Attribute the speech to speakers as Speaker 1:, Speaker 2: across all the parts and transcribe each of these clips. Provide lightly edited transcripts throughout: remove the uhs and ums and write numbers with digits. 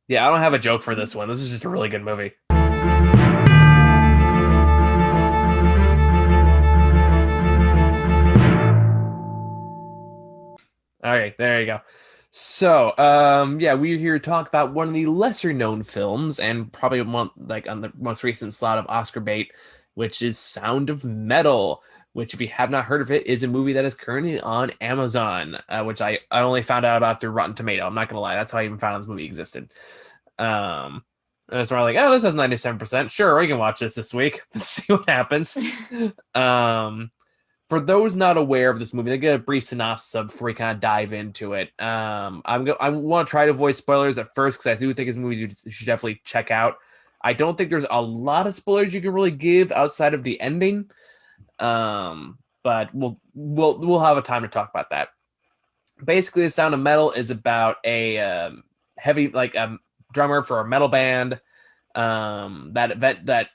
Speaker 1: Yeah, I don't have a joke for this one. This is just a really good movie. All right, there you go. So, yeah, we're here to talk about one of the lesser known films and probably one like on the most recent slot of Oscar bait, which is Sound of Metal, which if you have not heard of it, is a movie that is currently on Amazon, which I only found out about through Rotten Tomato. I'm not gonna lie, that's how I even found out this movie existed. Um, and it's more like, oh, this has 97%. Sure, we can watch this week. See what happens. Um, for those not aware of this movie, they get a brief synopsis of before we kind of dive into it. I want to try to avoid spoilers at first because I do think it's a movie you should definitely check out. I don't think there's a lot of spoilers you can really give outside of the ending, but we'll have a time to talk about that. Basically, The Sound of Metal is about a heavy drummer for a metal band that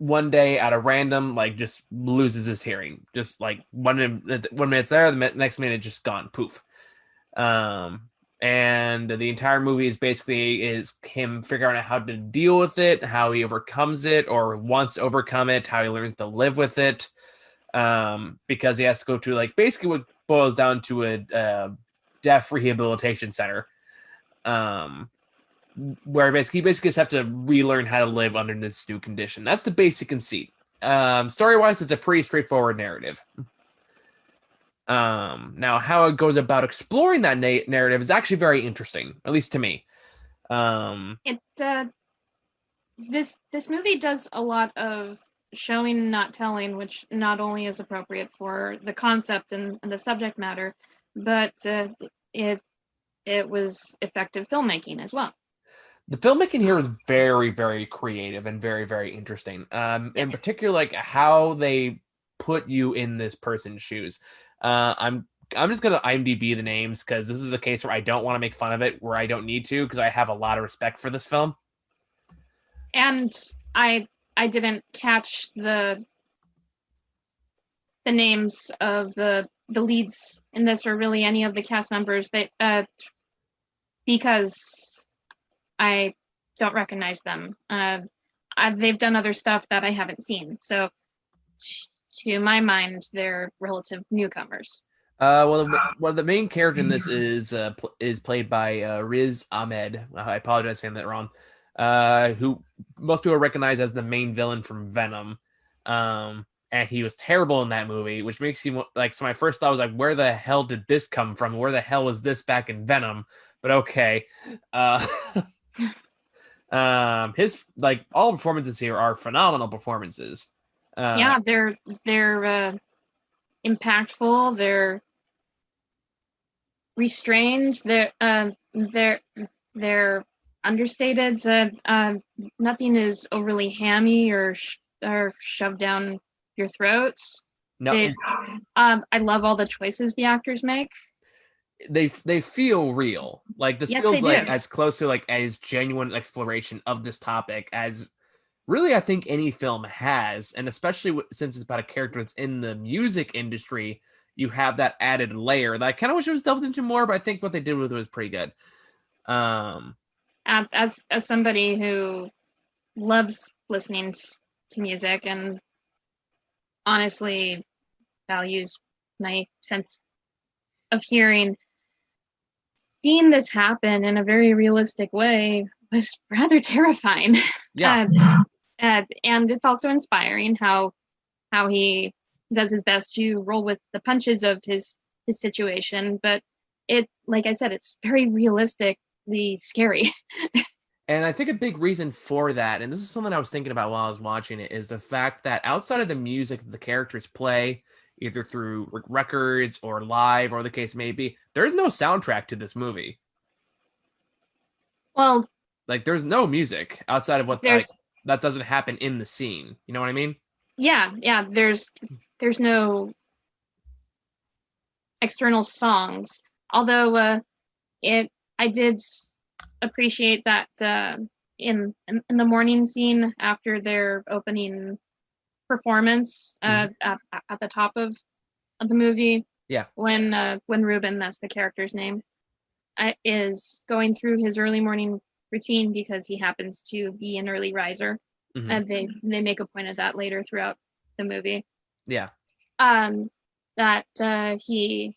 Speaker 1: one day at a random like just loses his hearing, just like 1 minute's there, the next minute just gone, poof. um and the entire movie is basically is him figuring out how to deal with it, how he overcomes it or wants to overcome it, how he learns to live with it, because he has to go to like basically what boils down to a deaf rehabilitation center, um where basically just have to relearn how to live under this new condition. That's the basic conceit. Story wise, it's a pretty straightforward narrative. Now, how it goes about exploring that narrative is actually very interesting, at least to me. Um,
Speaker 2: It this movie does a lot of showing, not telling, which not only is appropriate for the concept and the subject matter, but it it was effective filmmaking as well.
Speaker 1: the filmmaking here is very, very creative and very, very interesting. In
Speaker 2: Yes.
Speaker 1: particular, like how they put you in this person's shoes. I'm just gonna IMDb the names because this is a case where I don't want to make fun of it, where I don't need to because I have a lot of respect for this film.
Speaker 2: And I I didn't catch the names of the leads in this or really any of the cast members that because I don't recognize them. They've done other stuff that I haven't seen, so to my mind, they're relative newcomers.
Speaker 1: Well, the main character in this is played by Riz Ahmed. I apologize saying that wrong. Who most people recognize as the main villain from Venom. And he was terrible in that movie, which makes you like. So my first thought was like, where the hell did this come from? Where the hell was this back in Venom? But okay. Uh, his like all performances here are phenomenal performances. Uh,
Speaker 2: Yeah, they're impactful. They're restrained. They're understated. Nothing is overly hammy or shoved down your throats.
Speaker 1: no,
Speaker 2: They, I love all the choices the actors make.
Speaker 1: they feel real. Like this
Speaker 2: Yes, they
Speaker 1: feels
Speaker 2: do.
Speaker 1: like as close to like as genuine exploration of this topic as really I think any film has, and especially since it's about a character that's in the music industry, you have that added layer that I kind of wish it was delved into more, but I think what they did with it was pretty good. Um,
Speaker 2: As somebody who loves listening to music and honestly values my sense of hearing, seeing this happen in a very realistic way was rather terrifying.
Speaker 1: yeah,
Speaker 2: Uh, and it's also inspiring how he does his best to roll with the punches of his situation. But it, like I said, it's very realistically scary.
Speaker 1: and I think a big reason for that, and this is something I was thinking about while I was watching it, is the fact that outside of the music that the characters play, either through records or live or the case may be, there's no soundtrack to this movie.
Speaker 2: Well,
Speaker 1: Like there's no music outside of what like
Speaker 2: there's
Speaker 1: that doesn't happen in the scene. You know what I mean?
Speaker 2: yeah, there's no external songs. Although it I did appreciate that in the morning scene after their opening performance
Speaker 1: Mhm.
Speaker 2: at the top of the movie
Speaker 1: Yeah.
Speaker 2: when Ruben, that's the character's name, is going through his early morning routine because he happens to be an early riser.
Speaker 1: Hmm.
Speaker 2: And they make a point of that later throughout the movie.
Speaker 1: Yeah.
Speaker 2: Um, that he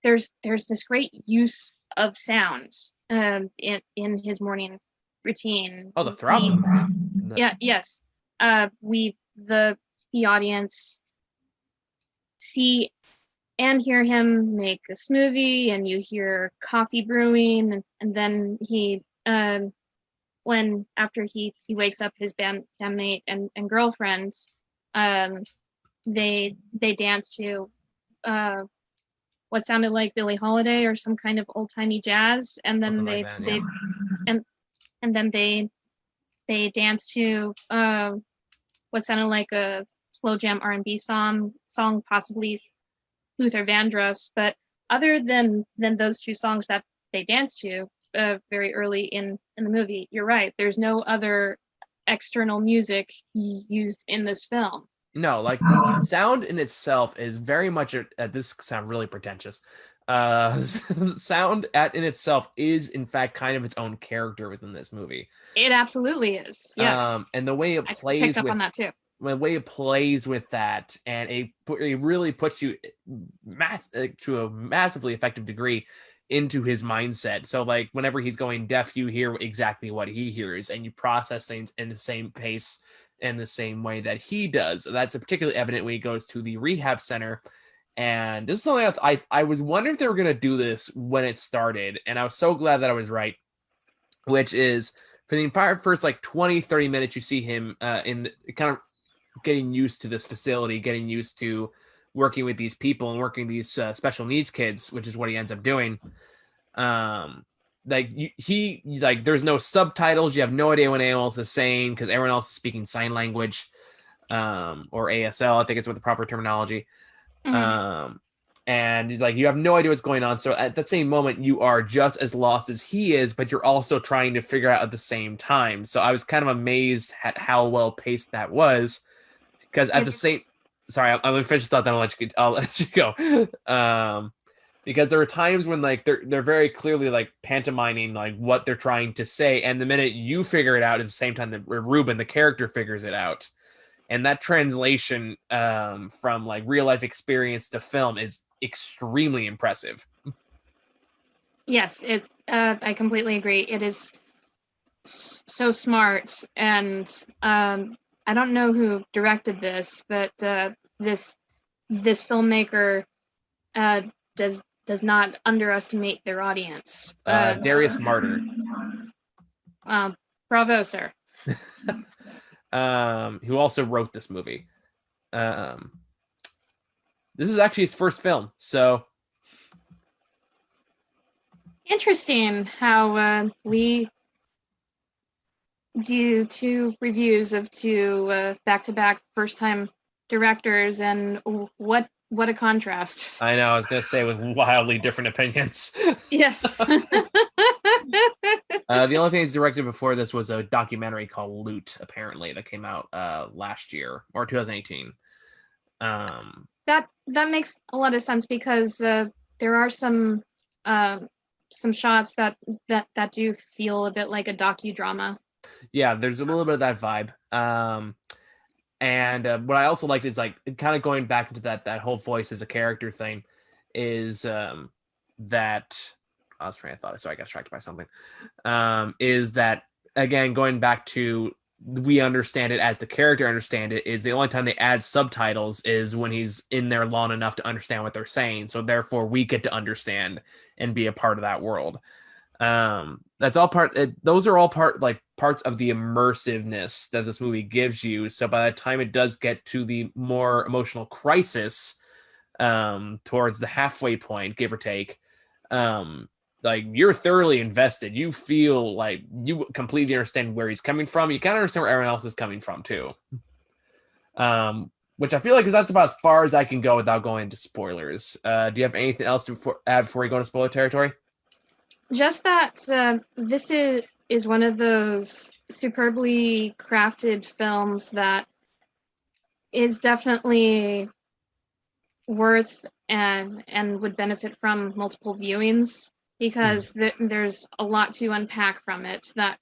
Speaker 2: there's this great use of sound in his morning routine.
Speaker 1: Oh, the throughout
Speaker 2: We
Speaker 1: the
Speaker 2: Yeah, yes. We the audience see and hear him make a smoothie, and you hear coffee brewing, and then he when after he wakes up his bandmate and girlfriend, um they dance to uh what sounded like Billie Holiday or some kind of old timey jazz, and then
Speaker 1: something like that. Yeah.
Speaker 2: and and then they dance to what sounded like a slow jam R&B song, possibly Luther Vandross. But other than those two songs that they dance to very early in the movie, you're right. There's no other external music used in this film.
Speaker 1: No, like the sound in itself is very much this sound really pretentious. Sound in itself is in fact kind of its own character within this movie.
Speaker 2: It absolutely is. Yes,
Speaker 1: And the way it
Speaker 2: I picked
Speaker 1: plays
Speaker 2: up on
Speaker 1: with
Speaker 2: that too.
Speaker 1: the way it plays with that, and it really puts you to a massively effective degree into his mindset. So like whenever he's going deaf, you hear exactly what he hears, and you process things in the same pace in the same way that he does. That's particularly evident when he goes to the rehab center. And this is something else I was wondering if they were going to do this when it started, and I was so glad that I was right, which is for the entire first like 20-30 minutes you see him in kind of getting used to this facility, getting used to working with these people and working these special needs kids, which is what he ends up doing. Um, he like there's no subtitles. You have no idea what anyone else is saying because everyone else is speaking sign language, or ASL. I think it's what the proper terminology.
Speaker 2: Mhm.
Speaker 1: Um, and he's like, you have no idea what's going on. So at that same moment, you are just as lost as he is, but you're also trying to figure out at the same time. So I was kind of amazed at how well paced that was, because at
Speaker 2: It
Speaker 1: the same, sorry, I'm gonna finish this thought, then I'll let you go. Because there are times when like they're very clearly like pantomiming like what they're trying to say, and the minute you figure it out is the same time that Ruben, the character, figures it out, and that translation from like real life experience to film is extremely impressive.
Speaker 2: Yes, it. I completely agree. It is so smart, and I don't know who directed this, but this this filmmaker uh, does not underestimate their audience.
Speaker 1: Darius Martyr,
Speaker 2: Uh, Bravo, sir.
Speaker 1: who also wrote this movie. Um, this is actually his first film, so
Speaker 2: Interesting how we do two reviews of two back-to-back first-time directors, and what a contrast.
Speaker 1: I know I was gonna say with wildly different opinions.
Speaker 2: Yes.
Speaker 1: The only thing he's directed before this was a documentary called Loot, apparently, that came out last year or 2018. Um,
Speaker 2: That makes a lot of sense because there are uh, some shots that do feel a bit like a docudrama.
Speaker 1: yeah, there's a little bit of that vibe. And what I also liked is like kind of going back into that whole voice as a character thing is that I was trying to thought, so I got distracted by something. Is that again going back to we understand it as the character understand it is the only time they add subtitles is when he's in there long enough to understand what they're saying. So therefore we get to understand and be a part of that world. That's all part those are all parts of the immersiveness that this movie gives you. So by the time it does get to the more emotional crisis, towards the halfway point, give or take, um like you're thoroughly invested. You feel like you completely understand where he's coming from. You kind of understand where everyone else is coming from too. Which I feel like is that's about as far as I can go without going into spoilers. Do you have anything else to add before we go into spoiler territory?
Speaker 2: Just that this is one of those superbly crafted films that is definitely worth and would benefit from multiple viewings. because there's a lot to unpack from it that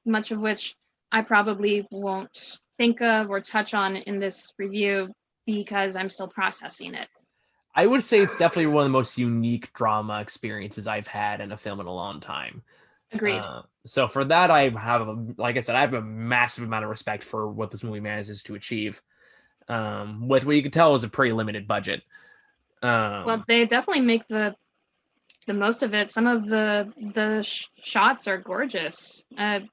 Speaker 2: much of which I probably won't think of or touch on in this review because I'm still processing it.
Speaker 1: I would say it's definitely one of the most unique drama experiences I've had in a film in a long time.
Speaker 2: Agreed.
Speaker 1: So for that, like I said, I have a massive amount of respect for what this movie manages to achieve. With what you can tell is a pretty limited budget.
Speaker 2: Well,
Speaker 1: Um,
Speaker 2: they definitely make the most of it. Some of the shots are gorgeous. I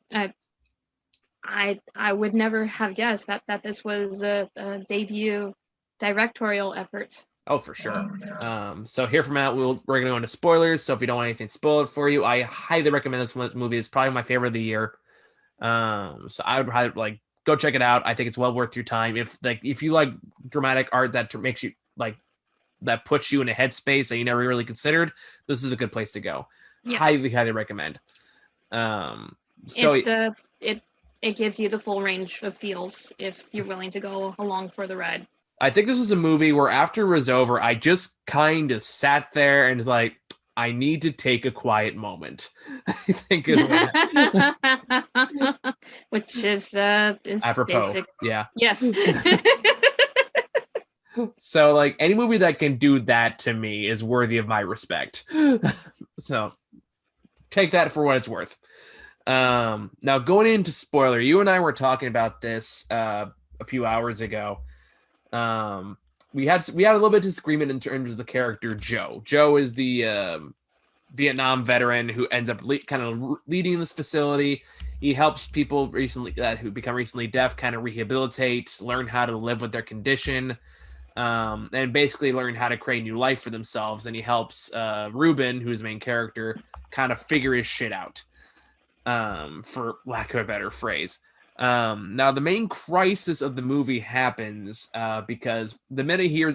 Speaker 2: would never have guessed that this was a debut directorial effort.
Speaker 1: oh, for sure. So here from out, we're gonna go into spoilers. So if you don't want anything spoiled for you, I highly recommend this one. This movie is probably my favorite of the year. So I would highly like go check it out. I think it's well worth your time. If you like dramatic art that makes you like that puts you in a headspace that you never really considered, this is a good place to go.
Speaker 2: Yes,
Speaker 1: Highly recommend. Um, so
Speaker 2: it gives you the full range of feels if you're willing to go along for the ride.
Speaker 1: I think this was a movie where after it was over, I just kind of sat there and was like, I need to take a quiet moment. I think is what
Speaker 2: Which is
Speaker 1: apropos.
Speaker 2: basic.
Speaker 1: Yeah.
Speaker 2: Yes.
Speaker 1: So like any movie that can do that to me is worthy of my respect. So take that for what it's worth. Now going into spoiler, you and I were talking about this a few hours ago. Um, we had a little bit of disagreement in terms of the character Joe. Joe is the Vietnam veteran who ends up kind of leading this facility. He helps people recently who become recently deaf kind of rehabilitate, learn how to live with their condition, and basically learn how to create new life for themselves. And he helps Ruben, who's the main character, kind of figure his shit out, for lack of a better phrase. Now, the main crisis of the movie happens because the minute he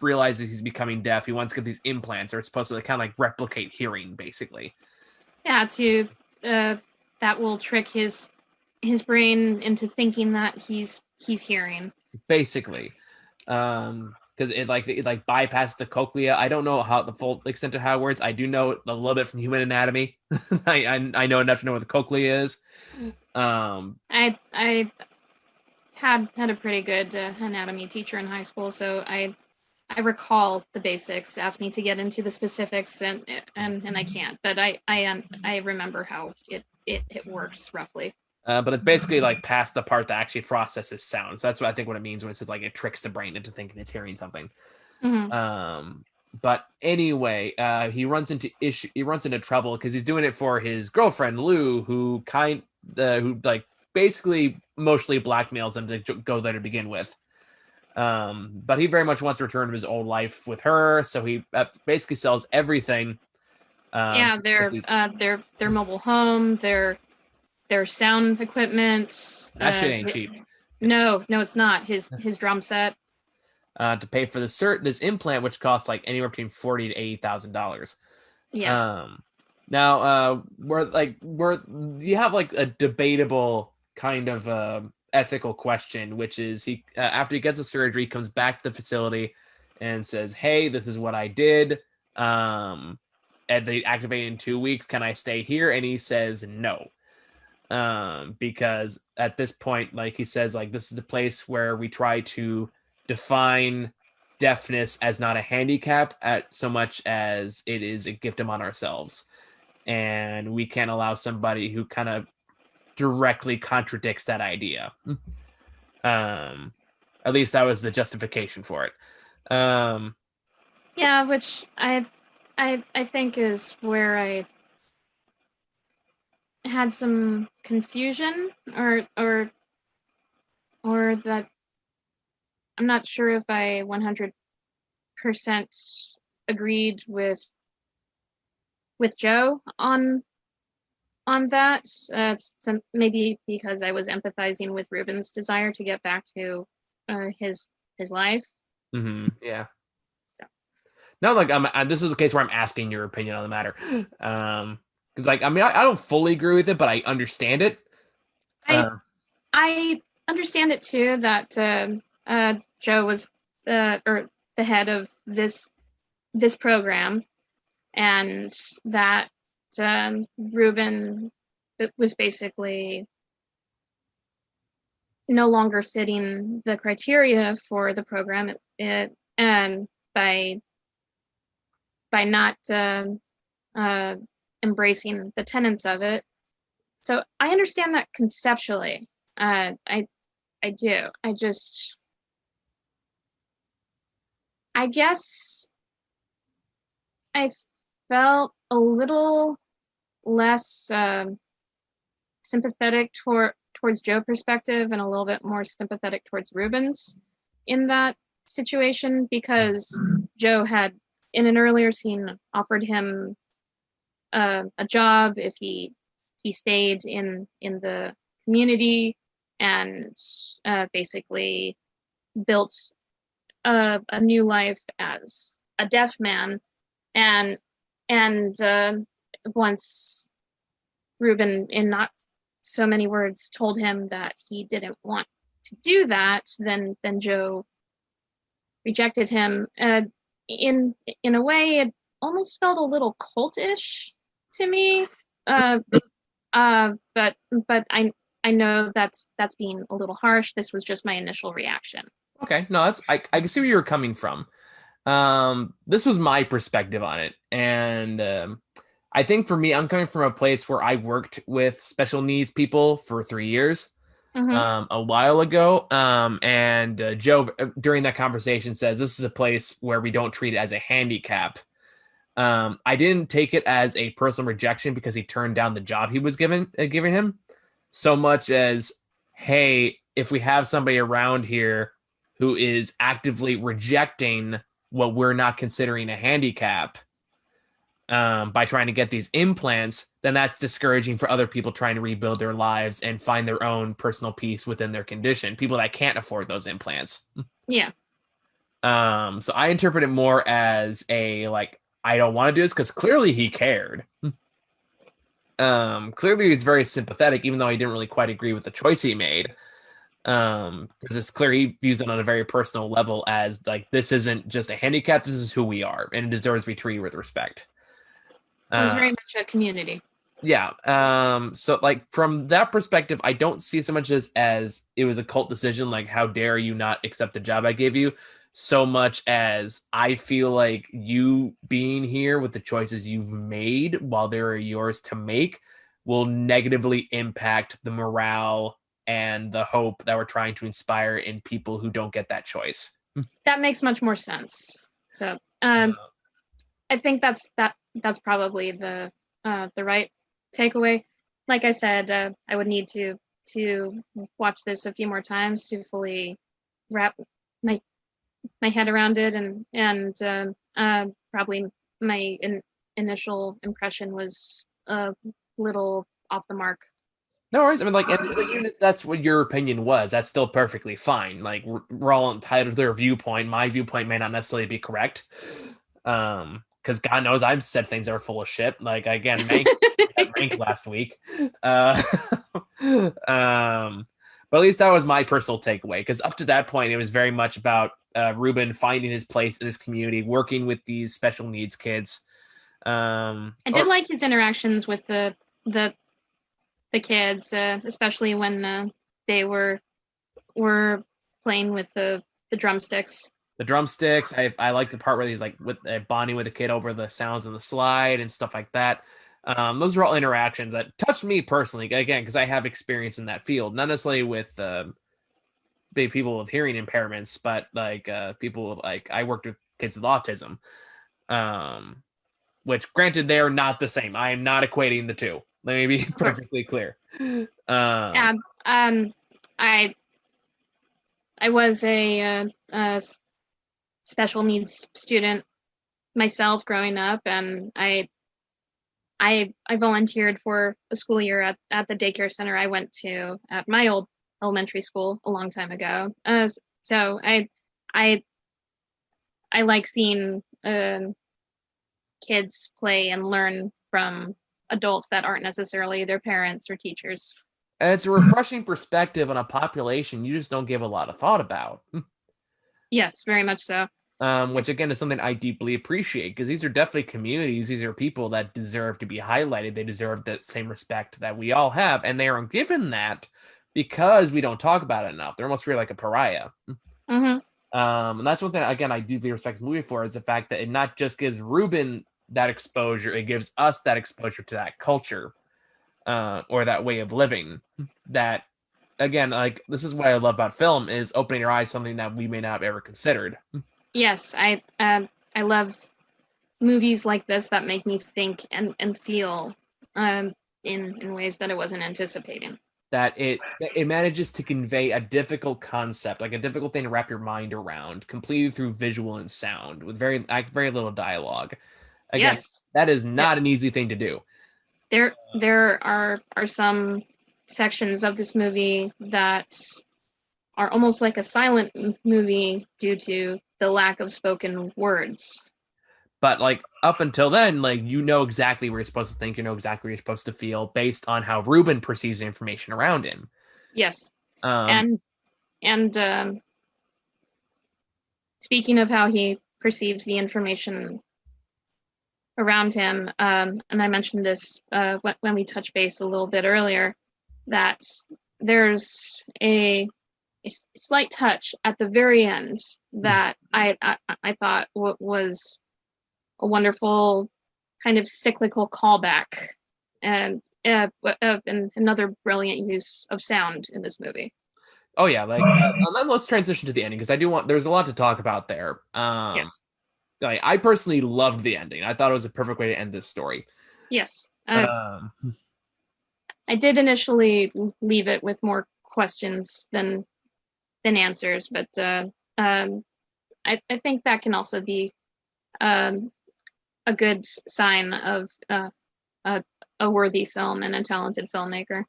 Speaker 1: realizes he's becoming deaf, he wants to get these implants that are supposed to kind of like replicate hearing, basically.
Speaker 2: Yeah, to that will trick his brain into thinking that he's hearing.
Speaker 1: Basically, because it bypasses the cochlea. I don't know how the full extent of how it works. I do know a little bit from human anatomy. I know enough to know what the cochlea is.
Speaker 2: I had a pretty good anatomy teacher in high school, so I recall the basics. Asked me to get into the specifics, and I can't, but I remember how it works roughly.
Speaker 1: But it's basically like past the part that actually processes sound. So that's what I think what it means when it says like it tricks the brain into thinking it's hearing something.
Speaker 2: Mm-hmm.
Speaker 1: But anyway, he runs into trouble because he's doing it for his girlfriend Lou, who like basically emotionally blackmails him to go there to begin with. But he very much wants to return to his old life with her, so he basically sells everything.
Speaker 2: Yeah, their mobile home, their sound equipment.
Speaker 1: That shit ain't cheap.
Speaker 2: No, it's not. His drum set.
Speaker 1: To pay for this implant, which costs like anywhere between $40,000 to $80,000.
Speaker 2: Yeah.
Speaker 1: Now, where you have like a debatable kind of ethical question, which is he after he gets the surgery, he comes back to the facility and says, "Hey, this is what I did. And they activate in 2 weeks. Can I stay here?" And he says no. Because at this point, like he says, like this is the place where we try to define deafness as not a handicap at so much as it is a gift among ourselves, and we can't allow somebody who kind of directly contradicts that idea. At least that was the justification for it.
Speaker 2: Yeah, which I think is where I had some confusion or that I'm not sure if I 100% agreed with Joe on that. Maybe because I was empathizing with Ruben's desire to get back to his life.
Speaker 1: Mm-hmm. Yeah.
Speaker 2: So
Speaker 1: No, like this is a case where I'm asking your opinion on the matter. Because like I mean I don't fully agree with it, but I understand it.
Speaker 2: I
Speaker 1: Uh,
Speaker 2: I understand it too that Joe was or the head of this program, and that Ruben was basically no longer fitting the criteria for the program, and by not uh, embracing the tenets of it. So I understand that conceptually. I do. I guess I felt a little less sympathetic towards Joe's perspective and a little bit more sympathetic towards Ruben's in that situation, because Joe had in an earlier scene offered him a job if he stayed in the community, and basically built a new life as a deaf man, and once Ruben, in not so many words, told him that he didn't want to do that, then Joe rejected him. In a way, it almost felt a little cultish to me. Uh, but I know that's being a little harsh. This was just my initial reaction.
Speaker 1: Okay, no, I can see where you're coming from. This was my perspective on it, and I think for me, I'm coming from a place where I worked with special needs people for 3 years,
Speaker 2: Mm-hmm.
Speaker 1: a while ago. And Joe, during that conversation, says this is a place where we don't treat it as a handicap. I didn't take it as a personal rejection because he turned down the job he was giving him, so much as, hey, if we have somebody around here who is actively rejecting what we're not considering a handicap, by trying to get these implants, then that's discouraging for other people trying to rebuild their lives and find their own personal peace within their condition. People that can't afford those implants.
Speaker 2: Yeah.
Speaker 1: So I interpret it more as a like, I don't want to do this because clearly he cared. Clearly he's very sympathetic, even though he didn't really quite agree with the choice he made. Because it's clear he views it on a very personal level as like, this isn't just a handicap, this is who we are, and it deserves to be treated with respect.
Speaker 2: It was
Speaker 1: Uh,
Speaker 2: very much a community.
Speaker 1: yeah. So like from that perspective, I don't see so much as it was a cult decision, like how dare you not accept the job I gave you, so much as I feel like you being here with the choices you've made while they are yours to make will negatively impact the morale and the hope that we're trying to inspire in people who don't get that choice.
Speaker 2: That makes much more sense. So I think that's probably the right takeaway. Like I said, I would need to watch this a few more times to fully wrap my my head around it, and probably my initial impression was a little off the mark.
Speaker 1: No worries. I mean, like, and even if that's what your opinion was, that's still perfectly fine. Like, we're all entitled to their viewpoint. My viewpoint may not necessarily be correct. Because God knows I've said things that are full of shit. Like, again, Mank last week. Uh, but at least that was my personal takeaway. Because up to that point, it was very much about Ruben finding his place in his community, working with these special needs kids.
Speaker 2: I did like his interactions with the the kids, especially when they were playing with the drumsticks.
Speaker 1: The drumsticks. I like the part where he's like with bonding with the kid over the sounds of the slide and stuff like that. Those are all interactions that touched me personally. Again, because I have experience in that field, not necessarily with big people with hearing impairments, but like people with, like, I worked with kids with autism. Which granted they are not the same. I am not equating the two. Let me be perfectly clear.
Speaker 2: Um, I I was a special needs student myself growing up, and I volunteered for a school year at the daycare center I went to at my old elementary school a long time ago. So I I like seeing kids play and learn from adults that aren't necessarily their parents or teachers.
Speaker 1: And it's a refreshing perspective on a population you just don't give a lot of thought about.
Speaker 2: Yes, very much so.
Speaker 1: which again is something I deeply appreciate because these are definitely communities. These are people that deserve to be highlighted. They deserve the same respect that we all have, and they aren't given that because we don't talk about it enough. They're almost treated like a pariah.
Speaker 2: Hmm.
Speaker 1: And that's one thing again I deeply respect the movie for is the fact that it not just gives Ruben that exposure, it gives us that exposure to that culture or that way of living. That again, like this is what I love about film is opening your eyes to something that we may not have ever considered.
Speaker 2: Yes, I love movies like this that make me think and feel in ways that I wasn't anticipating.
Speaker 1: That it manages to convey a difficult concept, like a difficult thing to wrap your mind around, completely through visual and sound, with very little dialogue. Again,
Speaker 2: Yes,
Speaker 1: that is
Speaker 2: there
Speaker 1: not an easy thing to do.
Speaker 2: there are some sections of this movie that are almost like a silent movie due to the lack of spoken words.
Speaker 1: But like up until then, like you know exactly where you're supposed to think, you know exactly where you're supposed to feel based on how Ruben perceives the information around him.
Speaker 2: Yes,
Speaker 1: Um,
Speaker 2: and and speaking of how he perceives the information around him, and I mentioned this when we touched base a little bit earlier, that there's a slight touch at the very end that I thought was a wonderful kind of cyclical callback and another brilliant use of sound in this movie.
Speaker 1: oh yeah, like and then let's transition to the ending because I do want there's a lot to talk about there.
Speaker 2: Yes,
Speaker 1: Like, I personally loved the ending. I thought it was a perfect way to end this story.
Speaker 2: yes.
Speaker 1: Um,
Speaker 2: I did initially leave it with more questions than answers, but I think that can also be um, a good sign of a, a worthy film and a talented filmmaker.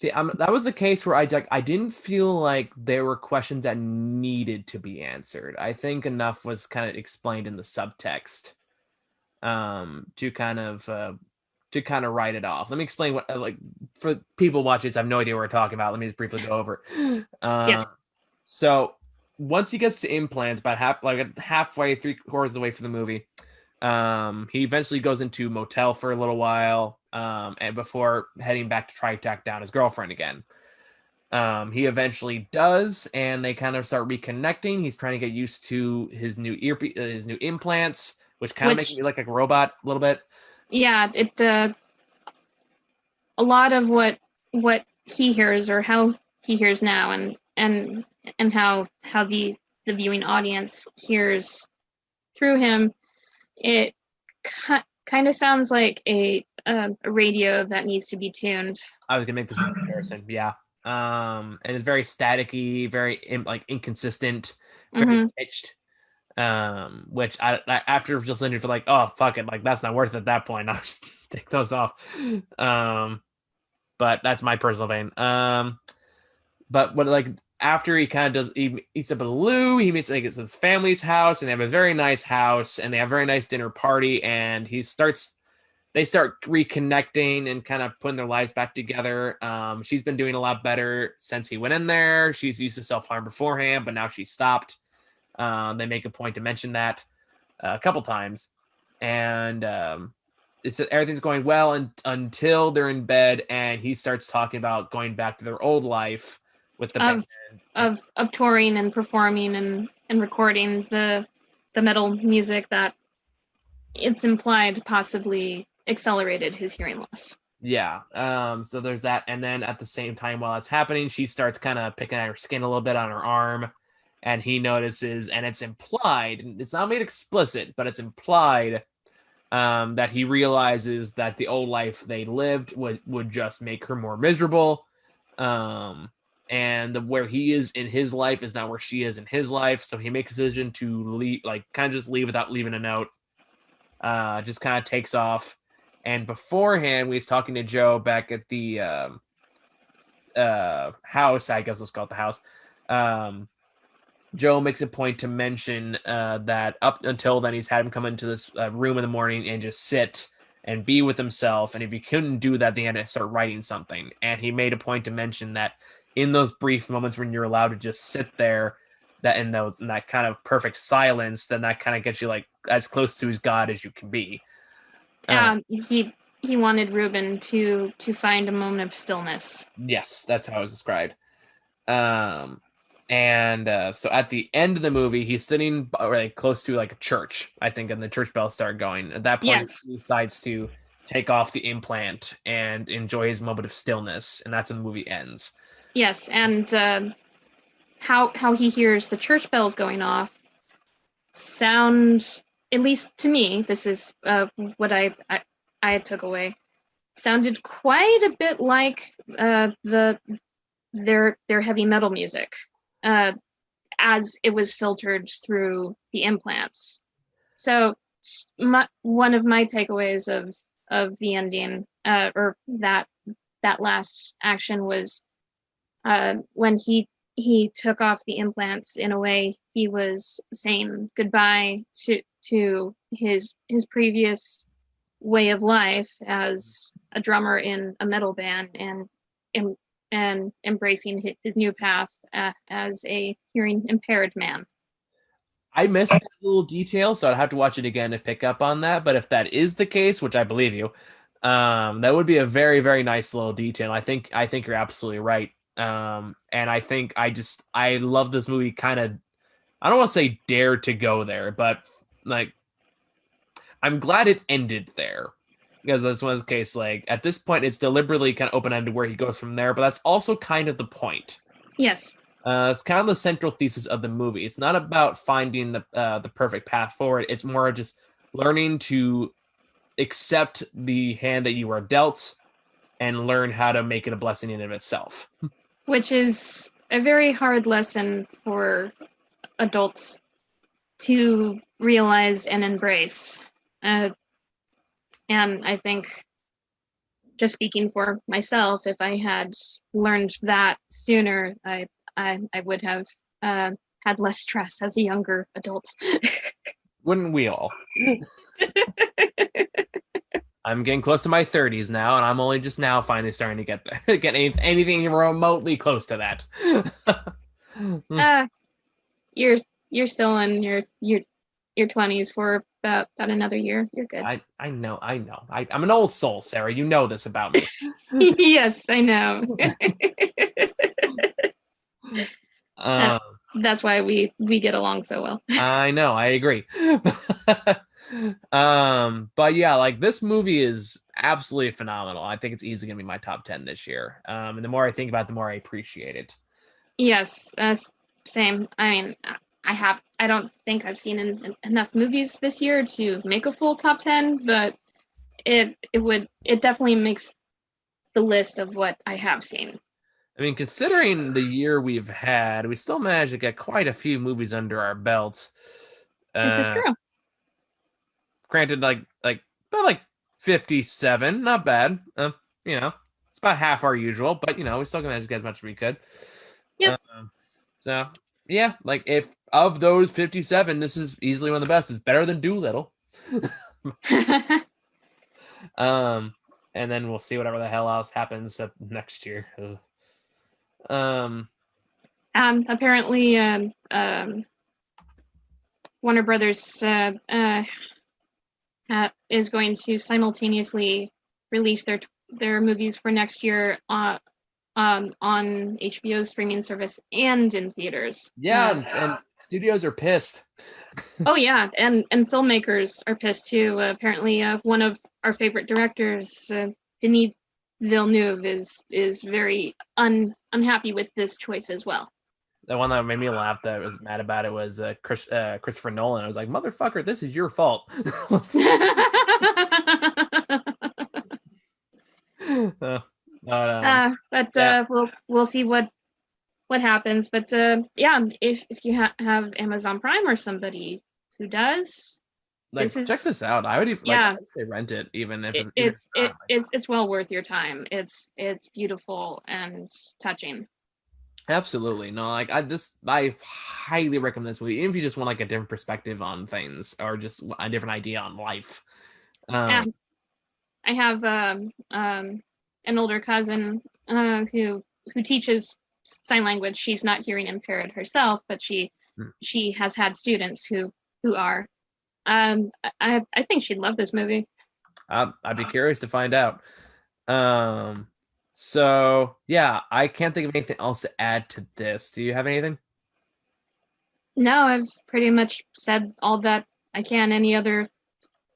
Speaker 1: See, that was a case where I didn't feel like there were questions that needed to be answered. I think enough was kind of explained in the subtext to kind of write it off. Let me explain what like for people watching this, I have no idea what we're talking about. Let me just briefly go over. Uh,
Speaker 2: Yes.
Speaker 1: so once he gets to implants, about halfway, 3/4 of the way for the movie, he eventually goes into motel for a little while, and before heading back to try to track down his girlfriend again. He eventually does, and they kind of start reconnecting. He's trying to get used to his new implants, which kind of make
Speaker 2: Which,
Speaker 1: me like a robot a little bit.
Speaker 2: yeah, it a lot of what he hears or how he hears now, and how the viewing audience hears through him, it kind of sounds like a radio that needs to be tuned.
Speaker 1: I was gonna make this comparison, yeah. And it's very staticky, very like inconsistent, very
Speaker 2: Hmm.
Speaker 1: pitched. Which I after just listening for like, oh fuck it, like that's not worth it at that point. I'll just take those off. Um, but that's my personal vein. But what like after he kind of does, he eats up at Lou. He meets like it's his family's house, and they have a very nice house, and they have a very nice dinner party. And they start reconnecting and kind of putting their lives back together. She's been doing a lot better since he went in there. She's used to self harm beforehand, but now she's stopped. They make a point to mention that a couple times, and it's everything's going well until they're in bed, and he starts talking about going back to their old life with the band.
Speaker 2: of of touring and performing and recording the metal music that it's implied possibly accelerated his hearing loss.
Speaker 1: Yeah. So there's that, and then at the same time while it's happening, she starts kind of picking at her skin a little bit on her arm, and he notices, and it's implied, it's not made explicit, but it's implied that he realizes that the old life they lived would just make her more miserable. Um, where he is in his life is not where she is in his life. So he makes a decision to leave, like kind of just leave without leaving a note. Just kind of takes off. And beforehand, we was talking to Joe back at the house. I guess let's call it the house. Joe makes a point to mention that up until then, he's had him come into this room in the morning and just sit and be with himself. And if he couldn't do that, they had to start writing something. And he made a point to mention that in those brief moments when you're allowed to just sit there, that in that kind of perfect silence, then that kind of gets you like as close to his God as you can be. Uh,
Speaker 2: He wanted Ruben to find a moment of stillness.
Speaker 1: yes, that's how it was described. Um, and so at the end of the movie, he's sitting like close to like a church, I think, and the church bells start going. At that point,
Speaker 2: Yes,
Speaker 1: he decides to take off the implant and enjoy his moment of stillness, and that's when the movie ends.
Speaker 2: yes, and how he hears the church bells going off sound, at least to me, this is what I took away. Sounded quite a bit like their heavy metal music, uh, as it was filtered through the implants. So one of my takeaways of the ending, or that last action was when he took off the implants. In a way, he was saying goodbye to his previous way of life as a drummer in a metal band, and embracing his new path as a hearing impaired man.
Speaker 1: I missed that little detail, so I'd have to watch it again to pick up on that. But if that is the case, which I believe you, that would be a very, very nice little detail. I think you're absolutely right. And I love this movie. Kind of, I don't want to say dare to go there, but like I'm glad it ended there because that's one of the case. Like at this point, it's deliberately kind of open ended where he goes from there, but that's also kind of the point.
Speaker 2: Yes.
Speaker 1: It's kind of the central thesis of the movie. It's not about finding the perfect path forward. It's more just learning to accept the hand that you are dealt and learn how to make it a blessing in and of itself.
Speaker 2: Which is a very hard lesson for adults to realize and embrace. Uh, and I think, just speaking for myself, if I had learned that sooner, I would have had less stress as a younger adult.
Speaker 1: Wouldn't we all? I'm getting close to my 30s now, and I'm only just now finally starting to get there, get anything remotely close to that.
Speaker 2: uh, you're you're still in your 20s for about another year. You're good.
Speaker 1: I know. I'm an old soul, Sarah. You know this about me.
Speaker 2: Yes, I know. That,
Speaker 1: Um,
Speaker 2: that's why we get along so well.
Speaker 1: I know, I agree. But yeah, like this movie is absolutely phenomenal. I think it's easily gonna be my top 10 this year. And the more I think about it, the more I appreciate it.
Speaker 2: Yes, same. I mean, I don't think I've seen enough movies this year to make a full top 10, but it definitely makes the list of what I have seen.
Speaker 1: I mean, considering the year we've had, we still managed to get quite a few movies under our belts.
Speaker 2: This is
Speaker 1: Uh,
Speaker 2: true.
Speaker 1: Granted, like about like 57, not bad. It's about half our usual, but we still managed to get as much as we could.
Speaker 2: Yep.
Speaker 1: So yeah, like if of those 57, this is easily one of the best. It's better than Doolittle. Um, and then we'll see whatever the hell else happens next year. Ugh. Um,
Speaker 2: Apparently, Warner Brothers is going to simultaneously release their movies for next year on HBO's streaming service and in theaters.
Speaker 1: yeah, and studios are pissed.
Speaker 2: Oh yeah, and filmmakers are pissed too. Apparently, one of our favorite directors, Denis Villeneuve, is very unhappy with this choice as well.
Speaker 1: The one that made me laugh that was mad about it was Christopher Nolan. I was like, motherfucker, this is your fault.
Speaker 2: But
Speaker 1: yeah,
Speaker 2: we'll see what happens. But yeah, if you have Amazon Prime or somebody who does,
Speaker 1: like
Speaker 2: this
Speaker 1: check
Speaker 2: is
Speaker 1: this out. I would even
Speaker 2: yeah,
Speaker 1: I'd say rent it, even if
Speaker 2: it's well worth your time. It's beautiful and touching.
Speaker 1: absolutely no. Like I highly recommend this movie, even if you just want like a different perspective on things or just a different idea on life.
Speaker 2: Yeah,
Speaker 1: Um,
Speaker 2: I have an older cousin who teaches sign language. She's not hearing impaired herself, but
Speaker 1: Hmm.
Speaker 2: she has had students who are. I think she'd love this movie.
Speaker 1: I'd be curious to find out. Um, so yeah, I can't think of anything else to add to this. Do you have anything?
Speaker 2: No, I've pretty much said all that I can. Any other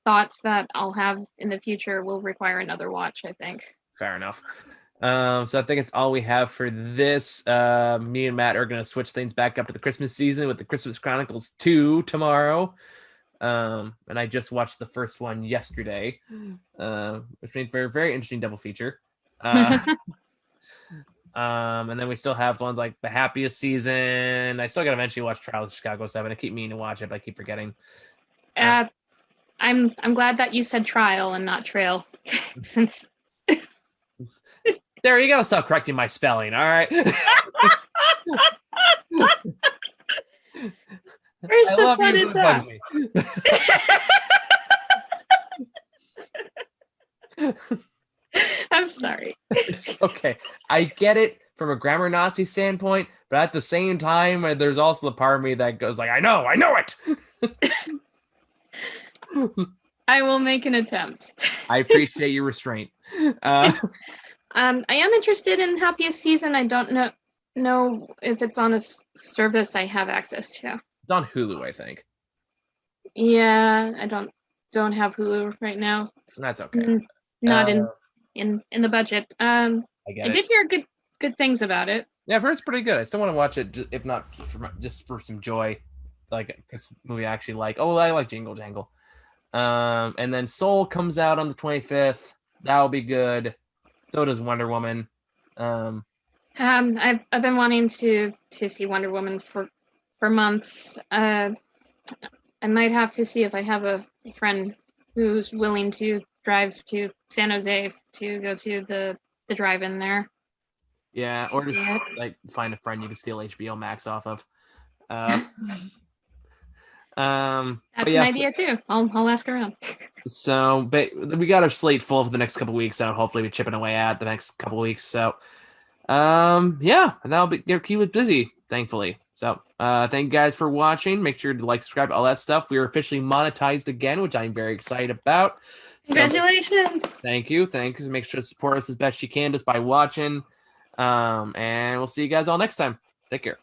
Speaker 2: thoughts that I'll have in the future will require another watch, I think.
Speaker 1: Fair enough. So I think it's all we have for this. Me and Matt are gonna switch things back up to the Christmas season with the Christmas Chronicles 2 tomorrow. And I just watched the first one yesterday, which made for a very interesting double feature. Uh, and then we still have ones like the Happiest Season. I still got to eventually watch Trial of Chicago 7. I keep meaning to watch it, but I keep forgetting.
Speaker 2: uh, I'm glad that you said trial and not trail, since
Speaker 1: There, you gotta stop correcting my spelling, all right?
Speaker 2: where's
Speaker 1: I
Speaker 2: the
Speaker 1: love
Speaker 2: fun
Speaker 1: you,
Speaker 2: in
Speaker 1: but it bugs me.
Speaker 2: I'm sorry.
Speaker 1: It's okay. I get it from a grammar Nazi standpoint, but at the same time, there's also the part of me that goes like, I know it.
Speaker 2: I will make an attempt.
Speaker 1: I appreciate your restraint. Uh,
Speaker 2: I am interested in Happiest Season. I don't know if it's on a service I have access to.
Speaker 1: it's on Hulu, I think.
Speaker 2: Yeah, I don't have Hulu right now.
Speaker 1: That's okay.
Speaker 2: Not
Speaker 1: Uh,
Speaker 2: in the budget.
Speaker 1: I get
Speaker 2: I
Speaker 1: it.
Speaker 2: did hear good things about it.
Speaker 1: Yeah, I've heard it's pretty good. I still want to watch it, if not just for some joy, like this movie I actually like. Oh, I like Jingle Jangle. And then Soul comes out on the 25th. That'll be good. So does Wonder Woman.
Speaker 2: I've been wanting to see Wonder Woman for months. I might have to see if I have a friend who's willing to drive to San Jose to go to the drive-in there.
Speaker 1: Yeah, or just like find a friend you can steal HBO Max off of. Uh,
Speaker 2: That's
Speaker 1: yeah,
Speaker 2: an idea too. I'll ask around.
Speaker 1: but we got our slate full for the next couple weeks, so hopefully we're chipping away at the next couple weeks. So, yeah, and that'll keep it busy, thankfully. So, thank you guys for watching. Make sure to like, subscribe, all that stuff. We are officially monetized again, which I'm very excited about. So,
Speaker 2: Congratulations!
Speaker 1: thank you. Make sure to support us as best you can just by watching. And we'll see you guys all next time. Take care.